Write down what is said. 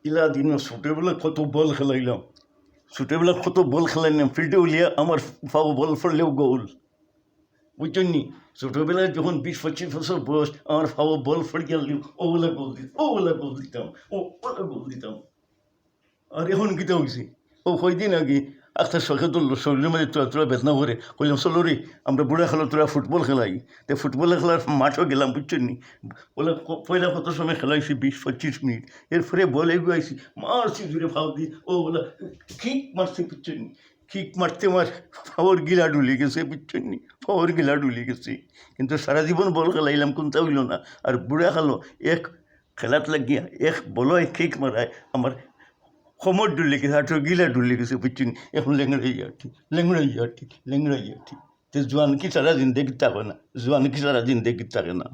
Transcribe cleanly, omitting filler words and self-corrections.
ইলা দিন ছোটোবেলা কত বল খেলাইলাম, ছোটোবেলা কত বল খেলাইলাম, ফিল্ডে উলিয়া আমার ফাও বল ফেললেও গোল, বুঝছেন নি? ছোটোবেলায় যখন 20-25 বছর বয়স, আমার ফাও বল ফেলে গেল, ও বলে গোল দিতাম, ও বলে গোল দিতাম, ও বলে গোল দিতাম। আর এখন কিতা হয়েছে, ও কয়দিন আগে একটা শখে ধরলো, শরীরের মধ্যে তোরা তোরা বেদনা করে, কইলাম চলো রে আমরা বুড়া খেলো, তোরা ফুটবল খেলাই। তো ফুটবল খেলার মাঠও গেলাম, বুঝছেন নি? বলে পয়লা কত সময় খেলাইছি, 20-25 মিনিট। এরপরে বল এগুয়াইছি, মারছি জুড়ে ফাও দিয়ে, ও বলে কিক মারছে, বুঝছেন নি? কিক মারতে আমার ফাওয়ার গিলা ডুলে গেছে, বুঝছেন নি? ফাওয়ার গিলা ডুলে গেছে। কিন্তু সারা জীবন বল খেলাইলাম, কোনটা হইল না। আর বুড়া খেলো এক খেলাত লাগিয়া এক বলয় কিক মারায় আমার কোমর ডুলে গেছে, হাঁটুর গিলা ডুলে গেছে, বুঝছেন? এখন লেংড়াইয়া ঠিক, লেংড়াইয়া ঠিক, লেংড়াইয়া ঠিক। তো জোয়ান কি সারা জিন্দগি থাকে না, জোয়ান কি সারা জিন্দগি থাকে না।